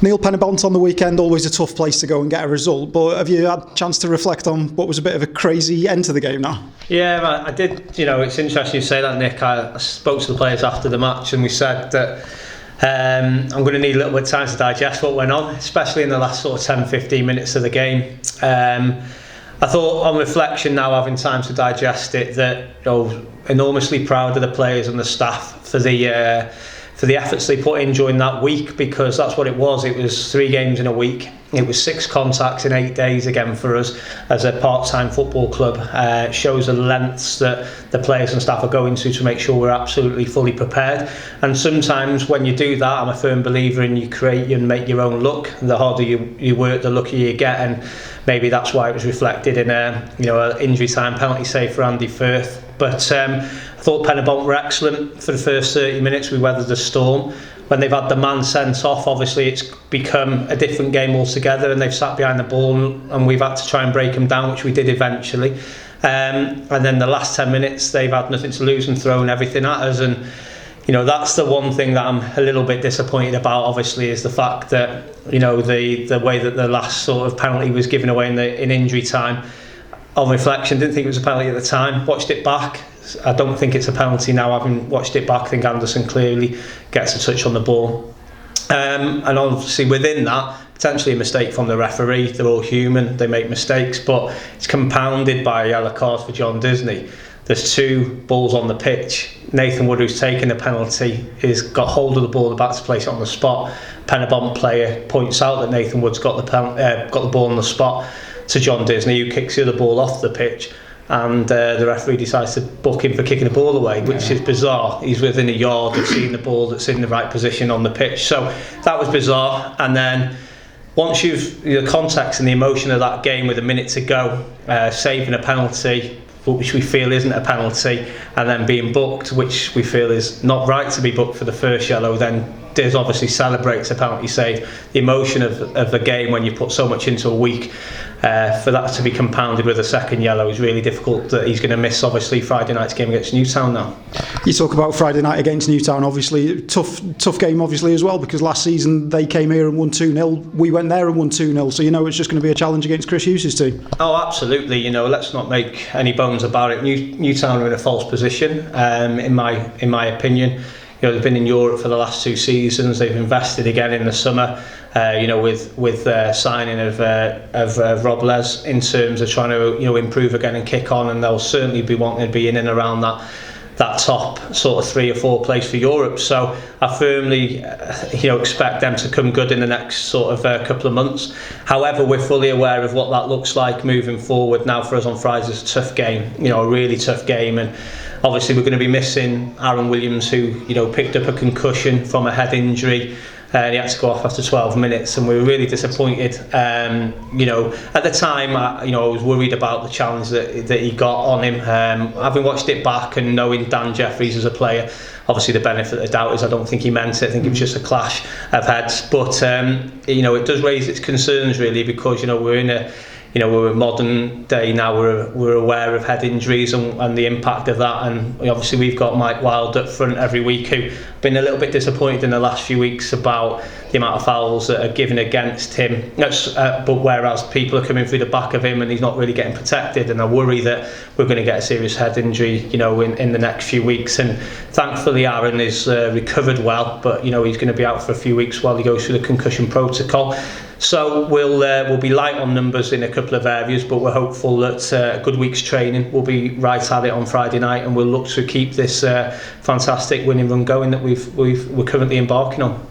Neil, Penybont on the weekend, always a tough place to go and get a result, but have you had a chance to reflect on what was a bit of a crazy end to the game now? Yeah, I did. It's interesting you say that, Nick. I spoke to the players after the match and we said that I'm going to need a little bit of time to digest what went on, especially in the last sort of 10-15 minutes of the game. I thought on reflection now, having time to digest it, that enormously proud of the players and the staff for the efforts they put in during that week, because that's what it was. It was 3 games in a week. It was 6 contacts in 8 days again for us as a part-time football club. It shows the lengths that the players and staff are going to make sure we're absolutely fully prepared. And sometimes when you do that, I'm a firm believer in you create and make your own luck. The harder you work, the luckier you get, and maybe that's why it was reflected in an injury time penalty save for Andy Firth. But I thought Penybont were excellent for the first 30 minutes. We weathered the storm. When they've had the man sent off, obviously it's become a different game altogether, and they've sat behind the ball and we've had to try and break them down, which we did eventually. And then the last 10 minutes, they've had nothing to lose and thrown everything at us. And that's the one thing that I'm a little bit disappointed about, obviously, is the fact that the way that the last sort of penalty was given away in injury time. On reflection, didn't think it was a penalty at the time. Watched it back. I don't think it's a penalty now. Having watched it back, I think Anderson clearly gets a touch on the ball. And obviously within that, potentially a mistake from the referee. They're all human, they make mistakes, but it's compounded by a yellow card for John Disney. There's 2 balls on the pitch. Nathan Wood, who's taken the penalty, has got hold of the ball, about to place it on the spot. Penybont player points out that Nathan Wood's got the ball on the spot to John Disney, who kicks the other ball off the pitch, and the referee decides to book him for kicking the ball away, which is bizarre. He's within a yard of seeing the ball that's in the right position on the pitch, so that was bizarre. And then once you've the context and the emotion of that game with a minute to go, saving a penalty which we feel isn't a penalty, and then being booked, which we feel is not right to be booked for the first yellow, then Diz obviously celebrates a penalty save. The emotion of the game when you put so much into a week, for that to be compounded with a second yellow is really difficult. That he's going to miss obviously Friday night's game against Newtown now. You talk about Friday night against Newtown, obviously tough game obviously as well, because last season they came here and won 2-0. We went there and won 2-0, so it's just going to be a challenge against Chris Hughes' team. Oh, absolutely. Let's not make any bones about it. Newtown are in a false position, in my opinion. They've been in Europe for the last 2 seasons. They've invested again in the summer, with signing of Rob Les in terms of trying to improve again and kick on, and they'll certainly be wanting to be in and around that top sort of 3 or 4 place for Europe. So I firmly expect them to come good in the next sort of couple of months. However, we're fully aware of what that looks like moving forward. Now for us on Friday is a tough game, a really tough game, and obviously we're going to be missing Aaron Williams, who picked up a concussion from a head injury. He had to go off after 12 minutes, and we were really disappointed. At the time, I was worried about the challenge that he got on him. Having watched it back and knowing Dan Jeffries as a player, obviously the benefit of the doubt is I don't think he meant it. I think it was just a clash of heads. But it does raise its concerns really, because we're in a we're a modern day now. We're aware of head injuries and the impact of that, and obviously we've got Mike Wild up front every week, who've been a little bit disappointed in the last few weeks about the amount of fouls that are given against him. But whereas people are coming through the back of him and he's not really getting protected, and I worry that we're going to get a serious head injury, in the next few weeks. And thankfully Aaron is recovered well, but he's going to be out for a few weeks while he goes through the concussion protocol. So we'll be light on numbers in a couple of areas, but we're hopeful that a good week's training will be right at it on Friday night, and we'll look to keep this fantastic winning run going that we're currently embarking on.